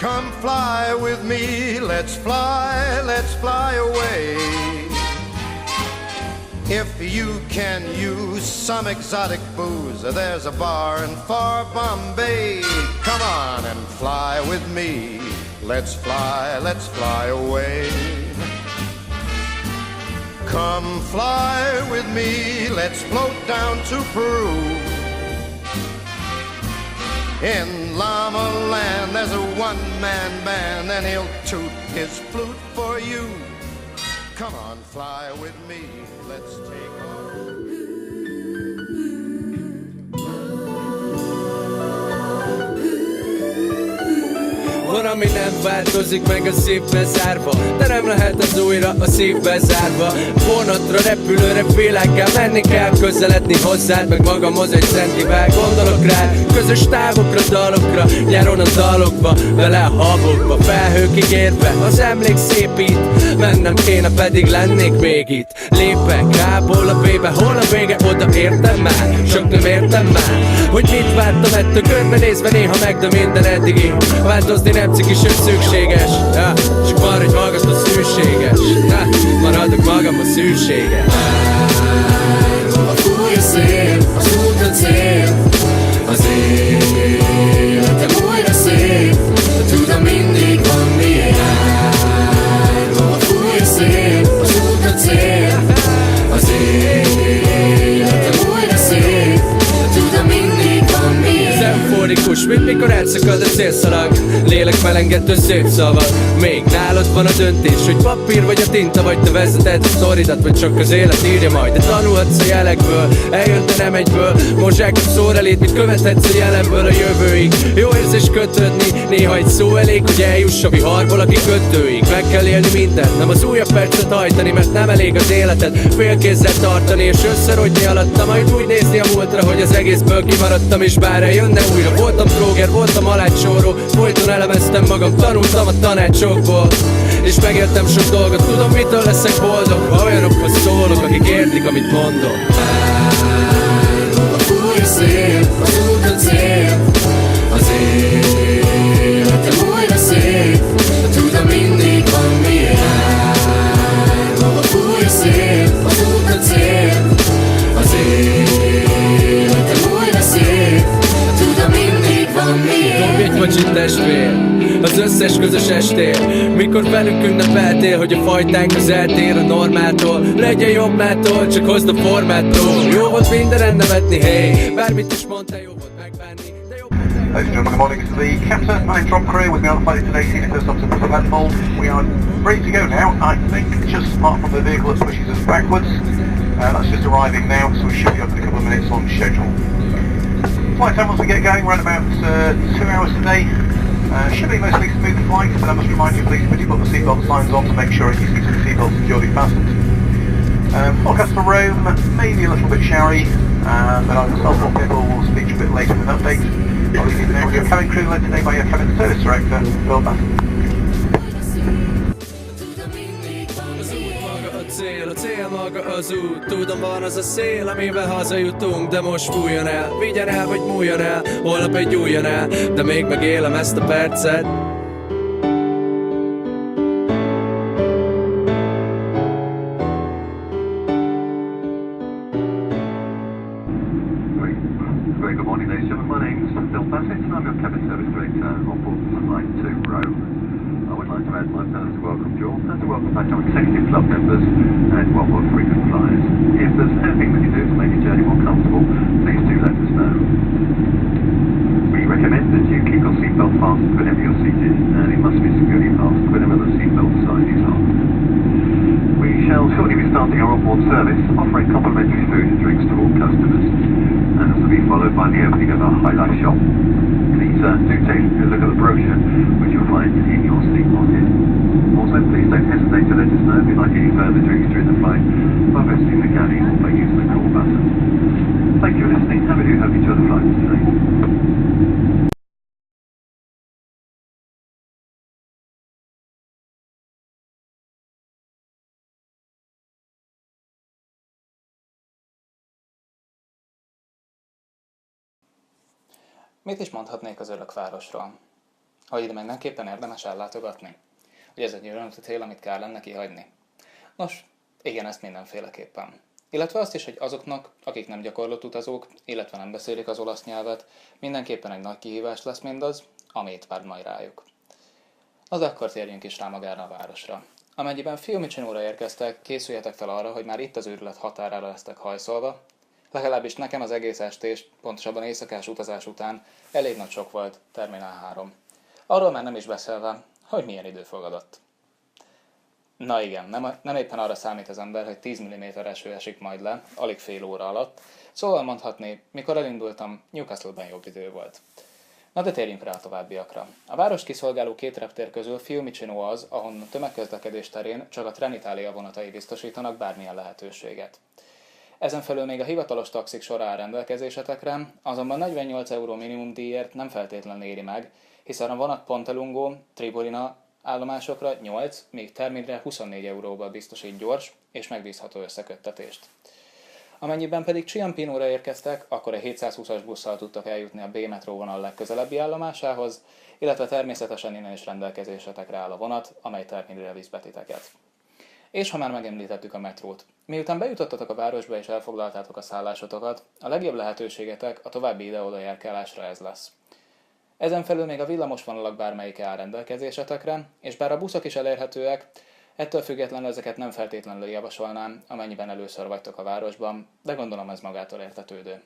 Come fly with me, let's fly away. If you can use some exotic booze, there's a bar in far Bombay. Come on and fly with me, let's fly away. Come fly with me, let's float down to Peru. In Llama Land there's a one-man band and he'll toot his flute for you. Come on, fly with me, let's take off. Van, ami nem változik meg, a szívbe zárva, de nem lehet az újra a szívbe zárva. Vonatra, repülőre, világgá menni kell, közeledni hozzád, meg magamhoz egy centivel. Gondolok rád, közös távokra, dalokra, nyáron a dalokba, vele a habokba, felhőkig érve, az emlék szépít. Mennem kéne, pedig lennék még itt. Lépek A-ból a B-be, hol a vége, oda értem már, csak nem értem már, hogy mit vártam ettől, körbenézve néha meg, de minden eddigi. Változni nem cikis, hogy szükséges, ja, csak maradj magad a szűséges, ja, maradok magam a szűséges. Hova fúj a szél, az út a cél, az életem újra szép, de tudom mindig van miért. Hova fúj a szél, az út a cél, az életem újra szép, de tudom mindig van miért. Euforikus, mint mikor elszakad a célszalag, lélek melengető szép szavak. Még nálad van a döntés, hogy papír vagy a tinta, vagy te vezeted a sztoridat, vagy csak az élet írja majd. De tanulhatsz a jelekből, eljön, de nem egyből. Mozsákat szór elét, mit követhetsz a jelenből a jövőig. Jó érzés kötődni, néha egy szó elég, hogy eljuss a viharból a kikötőig. Meg kell élni mindent, nem az újabb percet hajtani, mert nem elég az életed félkézzel tartani, és összerodni alatta, majd úgy nézni a múltra, hogy az egészből kimaradtam, és bár eljönne újra. Voltam tróger, voltam alácsóró, folyton elemeztem magam, tanultam a tanácsokból, és megéltem sok dolgot, tudom mitől leszek boldog, ha olyanokhoz szólok, akik értik, amit mondok. Hova fúj a szél, az út a cél, az életem újra szép, de tudom mindig van miért. Hova fúj a szél, az út a cél, az életem újra szép, de tudom mindig van miért. Dobj egy kocsit testvér, az összes közös estél, mikor velünk ünnepeltél, hogy a fajtánk az eltér a normától. Legyen jobbmától, csak hozd a formátról. Jó volt mindenen nevetni, hey, bármit is mondtál, jó volt megbánni, de jobb volt megbánni. Ladies and gentlemen, good morning to the Captain 9 Drop Career with me on the flight today, senior first officer for the platform. We are ready to go now, I think, just apart from the vehicle that pushes us backwards. That's just arriving now, so we should be up in a couple of minutes on schedule. Flight time once we get going, around about 2 hours today. Should be mostly smooth flight, but I must remind you, please put your seatbelt signs on to make sure it is keeping the seatbelt securely fastened. Forecast for Rome, maybe a little bit showery, but I'll will speak a bit later with an update. I'll leave you now with your cabin crew led today by your cabin service director, Bill Bassett. A cél maga az út, tudom van az a szél, amivel hazajutunk, de most fújjon el, vigyen el vagy múljon el, holnap egy új jön el, de még megélem ezt a percet. Very good morning, ladies and gentlemen. My name is Bill Bassett and I'm your cabin service director on board Flight 2 Rome. I would like to add my thanks to welcome you all and to welcome back our executive club members and one more frequent flyers. If there's anything we can do to make your journey more comfortable, please do let us know. We recommend that you keep your seatbelt fastened whenever you're seated, and it must be securely fastened whenever the seatbelt sign is on. We shall shortly be starting our onboard service, offering complimentary food and drinks to all customers, and this will be followed by the opening of our High Life shop. Please do take a look at the brochure, which you'll find in your seat pocket. Also, please don't hesitate to let us know if you'd like any further drinks during the flight by visiting the galley or by using the call button. Thank you for listening, and we do hope you enjoy the flight today. Mit is mondhatnék az Örökvárosról? hogy ide mindenképpen érdemes ellátogatni? Hogy ez egy olyan cél, amit kár lenne kihagyni? Nos, igen, ezt mindenféleképpen. Illetve azt is, hogy azoknak, akik nem gyakorlott utazók, illetve nem beszélik az olasz nyelvet, mindenképpen egy nagy kihívás lesz mindaz, amit vár majd rájuk. Az akkor térjünk is rá magára a városra. Amennyiben Fiumicino-ra érkeztek, készüljetek fel arra, hogy már itt az őrület határára lesztek hajszolva, legalábbis nekem az egész estés, pontosabban éjszakás utazás után elég nagy sok volt Terminál 3. Arról már nem is beszélve, hogy milyen idő fogadott. Na igen, nem éppen arra számít az ember, hogy 10 mm eső esik majd le, alig fél óra alatt, szóval mondhatni, mikor elindultam, Newcastle-ben jobb idő volt. Na de térjünk rá a továbbiakra. A város kiszolgáló 2 reptér közül Fiumicino az, ahonnan tömegközlekedés terén csak a Trenitalia vonatai biztosítanak bármilyen lehetőséget. Ezen felül még a hivatalos taxik sora áll rendelkezésetekre, azonban 48 euró minimum díjért nem feltétlenül éri meg, hiszen a vonat Pontelungo, Tribolina állomásokra 8, míg Terminre 24 euróval biztosít gyors és megbízható összeköttetést. Amennyiben pedig Ciampinóra érkeztek, akkor a 720-as busszal tudtak eljutni a B-metró vonal legközelebbi állomásához, illetve természetesen innen is rendelkezésetekre áll a vonat, amely Terminre visz be titeket. És ha már megemlítettük a metrót, miután bejutottatok a városba és elfoglaltátok a szállásotokat, a legjobb lehetőségetek a további ide-oda járkálásra ez lesz. Ezen felül még a villamos vonalak bármelyike áll rendelkezésetekre, és bár a buszok is elérhetőek, ettől függetlenül ezeket nem feltétlenül javasolnám, amennyiben először vagytok a városban, de gondolom ez magától értetődő.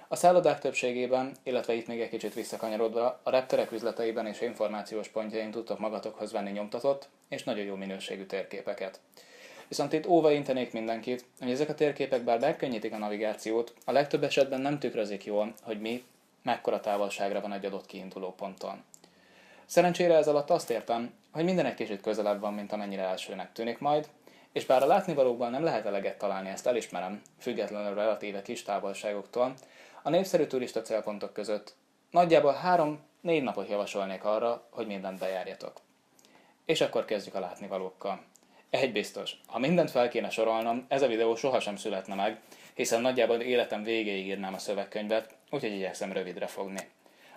A szállodák többségében, illetve itt még egy kicsit visszakanyarodva, a repterek üzleteiben és információs pontjain tudtok magatokhoz venni nyomtatott és nagyon jó minőségű térképeket. Viszont itt óva intenék mindenkit, hogy ezek a térképek bár megkönnyítik a navigációt, a legtöbb esetben nem tükrözik jól, hogy mekkora távolságra van egy adott kiinduló ponttól. Szerencsére ez alatt azt értem, hogy minden egy kicsit közelebb van, mint amennyire elsőnek tűnik majd, és bár a látnivalókban nem lehet eleget találni, ezt elismerem, függetlenül relatíve kis távolságoktól, a népszerű turista célpontok között nagyjából 3-4 napot javasolnék arra, hogy mindent bejárjatok. És akkor kezdjük a látnivalókkal. Egy biztos, ha mindent fel kéne sorolnom, ez a videó sohasem születne meg, hiszen nagyjából életem végéig írnám a szövegkönyvet, úgyhogy igyekszem rövidre fogni.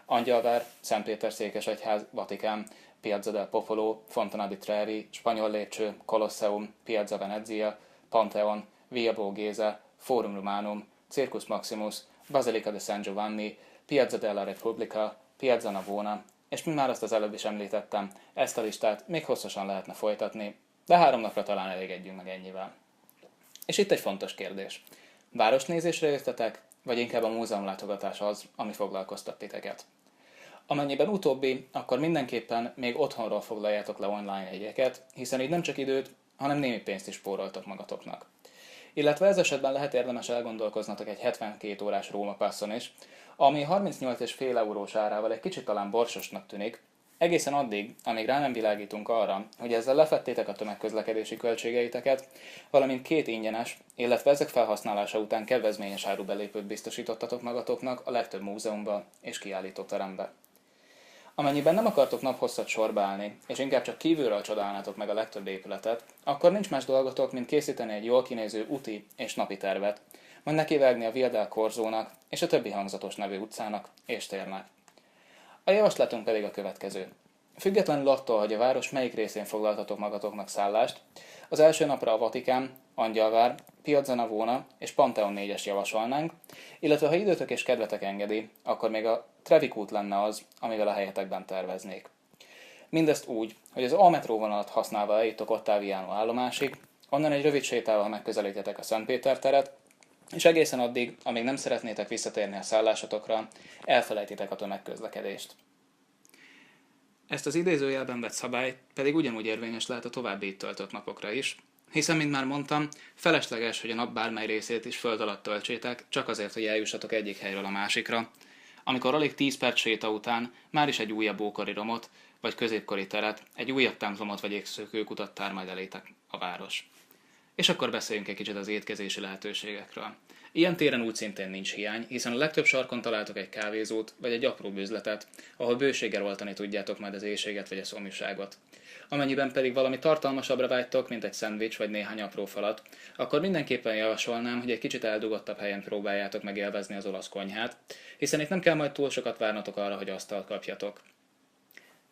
Angyalvár, Szentpéter-székesegyház, Vatikán, Piazza del Popolo, Fontana di Trevi, Spanyol lépcső, Colosseum, Piazza Venezia, Pantheon, Via Borghese, Forum Romanum, Circus Maximus, Basilica de San Giovanni, Piazza della Repubblica, Piazza Navona, és mi már azt az előbb is említettem, ezt a listát még hosszasan lehetne folytatni, de 3 napra talán elégedjünk meg ennyivel. És itt egy fontos kérdés. Városnézésre jöttetek, vagy inkább a múzeumlátogatás az, ami foglalkoztat titeket? Amennyiben utóbbi, akkor mindenképpen még otthonról foglaljátok le online jegyeket, hiszen így nem csak időt, hanem némi pénzt is spóroltok magatoknak. Illetve ez esetben lehet érdemes elgondolkoznatok egy 72 órás Róma passzon is, ami 38,5 eurós árával egy kicsit talán borsosnak tűnik, egészen addig, amíg rá nem világítunk arra, hogy ezzel lefettétek a tömegközlekedési költségeiteket, valamint 2 ingyenes, illetve ezek felhasználása után kedvezményes árubelépőt biztosítottatok magatoknak a legtöbb múzeumba és kiállítóterembe. Amennyiben nem akartok naphosszat sorba állni, és inkább csak kívülről csodálnátok meg a legtöbb épületet, akkor nincs más dolgotok, mint készíteni egy jól kinéző úti és napi tervet, majd nekivágni a Via del Corsónak és a többi hangzatos nevű utcának és térnek. A javaslatunk pedig a következő. Függetlenül attól, hogy a város melyik részén foglaltatok magatoknak szállást, az első napra a Vatikán, Angyalvár, Piazza Navona és Pantheon 4-es javasolnánk, illetve ha időtök és kedvetek engedi, akkor még a Trevi kút lenne az, amivel a helyetekben terveznék. Mindezt úgy, hogy az A-metró vonalat használva eljutok Ottaviano állomásig, onnan egy rövid sétával megközelítetek a Szentpéter teret, és egészen addig, amíg nem szeretnétek visszatérni a szállásotokra, elfelejtitek a tömegközlekedést. Ezt az idézőjelben vett szabály pedig ugyanúgy érvényes lehet a további itt töltött napokra is, hiszen, mint már mondtam, felesleges, hogy a nap bármely részét is föld alatt töltsétek, csak azért, hogy eljussatok egyik helyről a másikra, amikor alig 10 perc séta után már is egy újabb ókori romot, vagy középkori teret, egy újabb templomot vagy égszökőkutat tár majd elétek a város. És akkor beszéljünk egy kicsit az étkezési lehetőségekről. Ilyen téren úgy szintén nincs hiány, hiszen a legtöbb sarkon találtok egy kávézót vagy egy apró üzletet, ahol bőséggel oltani tudjátok majd az éhséget vagy a szomjúságot. Amennyiben pedig valami tartalmasabbra vágytok, mint egy szendvics vagy néhány apró falat, akkor mindenképpen javasolnám, hogy egy kicsit eldugottabb helyen próbáljátok meg élvezni az olasz konyhát, hiszen itt nem kell majd túl sokat várnatok arra, hogy asztalt kapjatok.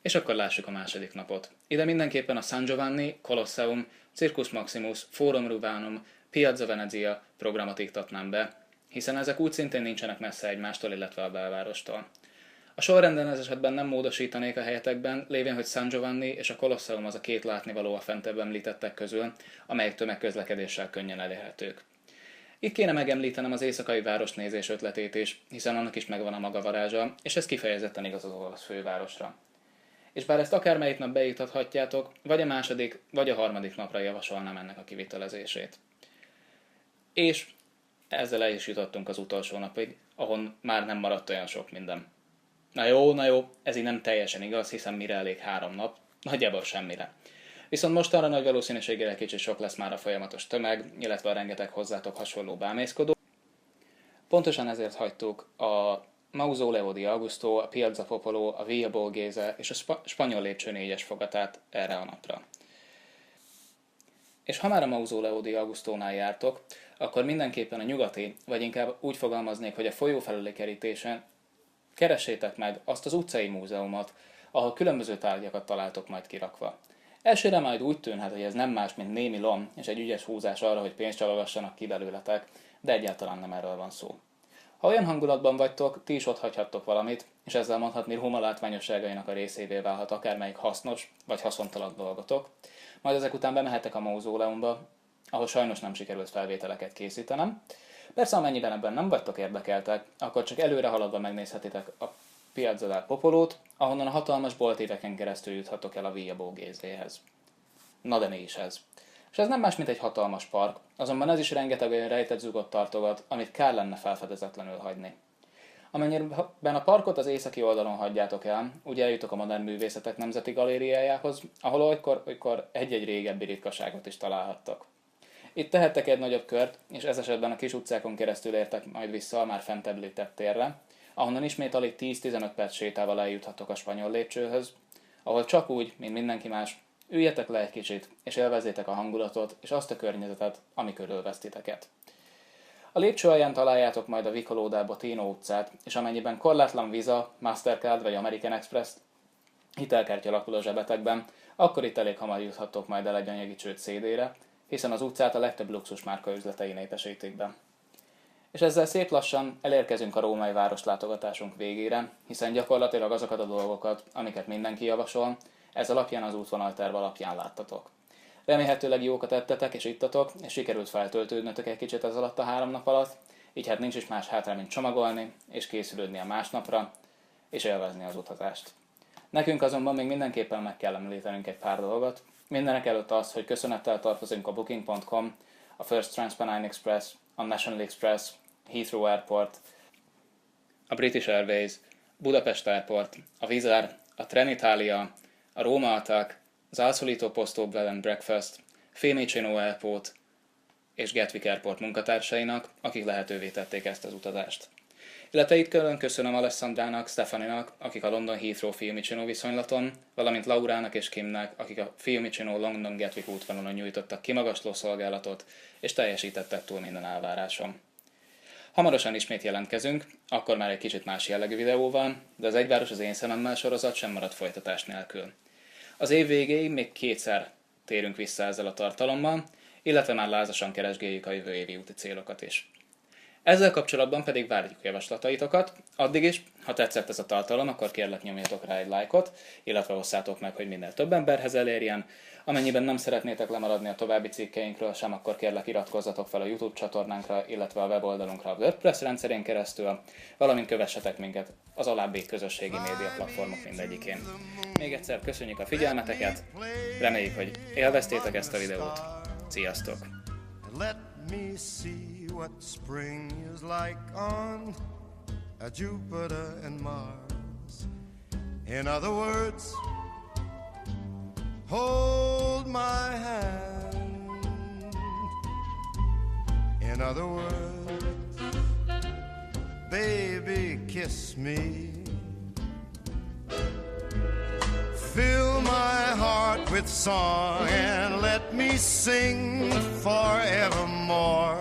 És akkor lássuk a második napot. Ide mindenképpen a San Giovanni, Colosseum, Circus Maximus, Forum Urbanum, Piazza Venezia programot iktatnám be, hiszen ezek úgy szintén nincsenek messze egymástól, illetve a belvárostól. A sorrenden ez esetben nem módosítanék a helyetekben, lévén, hogy San Giovanni és a Colosseum az a két látnivaló a fentebb említettek közül, amelyek tömegközlekedéssel könnyen elérhetők. Itt kéne megemlítenem az éjszakai városnézés ötletét is, hiszen annak is megvan a maga varázsa, és ez kifejezetten igaz az olasz fővárosra. És bár ezt akármelyik nap beiktathatjátok, vagy a második, vagy a harmadik napra javasolnám ennek a kivitelezését. És ezzel el is jutottunk az utolsó napig, ahon már nem maradt olyan sok minden. Na jó, ez így nem teljesen igaz, hiszen mire elég 3 nap, nagyjából semmire. Viszont mostanra nagy valószínűséggel kicsit sok lesz már a folyamatos tömeg, illetve a rengeteg hozzátok hasonló bámészkodó. Pontosan ezért hagytuk a Mausoleo di Augusto, a Piazza Popolo, a Via Borghese és a spanyol lépcső 4-es fogatát erre a napra. És ha már a Mausoleo di Augustónál jártok, akkor mindenképpen a nyugati, vagy inkább úgy fogalmaznék, hogy a folyó felüli kerítésen keressétek meg azt az utcai múzeumot, ahol különböző tárgyakat találtok majd kirakva. Elsőre majd úgy tűnhet, hogy ez nem más, mint némi lom és egy ügyes húzás arra, hogy pénzt csalogassanak ki belőletek, de egyáltalán nem erről van szó. Ha olyan hangulatban vagytok, ti is ott hagyhattok valamit, és ezzel mondhatni Róma látványosságainak a részévé válhat akármelyik hasznos vagy haszontalan dolgotok, majd ezek után bemehettek a mauzóleumba, ahol sajnos nem sikerült felvételeket készítenem. Persze, amennyiben ebben nem vagytok érdekeltek, akkor csak előre haladva megnézhetitek a Piazza del Popolót, ahonnan a hatalmas boltíveken keresztül juthatok el a Via Borgheséhez. Na de mi is ez? És ez nem más, mint egy hatalmas park, azonban ez is rengeteg olyan rejtett zugot tartogat, amit kár lenne felfedezetlenül hagyni. Amennyiben a parkot az északi oldalon hagyjátok el, úgy eljutok a Modern Művészetek Nemzeti Galériájához, ahol olykor egy-egy régebbi ritkaságot is találhattok. Itt tehettek egy nagyobb kört, és ez esetben a kis utcákon keresztül értek majd vissza a már fent említett térre, ahonnan ismét alig 10-15 perc sétával eljuthatok a spanyol lépcsőhöz, ahol csak úgy, mint mindenki más, üljetek le egy kicsit, és élvezzétek a hangulatot és azt a környezetet, ami körülvesz titeket. A lépcső alján találjátok majd a Vicolo del Bottino utcát, és amennyiben korlátlan Visa, Mastercard vagy American Express hitelkártya alakul a zsebetekben, akkor itt elég hamar juthattok majd el egy anyagi csőd CD-re, hiszen az utcát a legtöbb luxusmárka üzletei népesítik be. És ezzel szép lassan elérkezünk a római városlátogatásunk végére, hiszen gyakorlatilag azokat a dolgokat, amiket mindenki javasol, ez alapján az útvonalterv alapján láttatok. Remélhetőleg jókat ettetek és ittatok, és sikerült feltöltődnötök egy kicsit ez alatt a 3 nap alatt, így hát nincs is más hátra, mint csomagolni, és készülődni a másnapra, és élvezni az utazást. Nekünk azonban még mindenképpen meg kell említenünk egy pár dolgot. Mindenek előtt az, hogy köszönettel tartozunk a Booking.com, a First Transpennine Express, a National Express, Heathrow Airport, a British Airways, Budapest Airport, a Wizz Air, a Trenitalia, a Roma Attack, az Al Solito Posto Bed and Breakfast, Fiumicino Airport és Gatwick Airport munkatársainak, akik lehetővé tették ezt az utazást. Illetve itt külön köszönöm Alessandrának, Stefaninak, akik a London Heathrow Fiumicino viszonylaton, valamint Laurának és Kimnek, akik a Fiumicino London Gatwick útvonalon nyújtottak kimagasló szolgálatot, és teljesítettek túl minden elvárásom. Hamarosan ismét jelentkezünk, akkor már egy kicsit más jellegű videóval, de az Egyváros az én szememmel sorozat sem marad folytatás nélkül. Az év végéig még 2-szer térünk vissza ezzel a tartalommal, illetve már lázasan keresgéljük a jövő évi úti célokat is. Ezzel kapcsolatban pedig várjuk javaslataitokat, addig is, ha tetszett ez a tartalom, akkor kérlek nyomjatok rá egy lájkot, illetve osszátok meg, hogy minél több emberhez elérjen. Amennyiben nem szeretnétek lemaradni a további cikkeinkről sem, akkor kérlek iratkozzatok fel a YouTube csatornánkra, illetve a weboldalunkra a WordPress rendszerén keresztül, valamint kövessetek minket az alábbi közösségi média platformok mindegyikén. Még egyszer köszönjük a figyelmeteket, reméljük, hogy élveztétek ezt a videót. Sziasztok! Let me see what spring is like on Jupiter and Mars. In other words, hold my hand. In other words, baby, kiss me. Fill my heart with song and let me sing forevermore.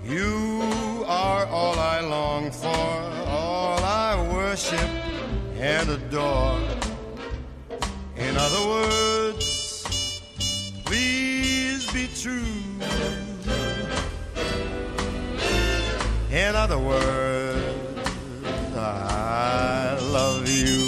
You are all I long for, all I worship and adore. other words, please be true. In other words, I love you.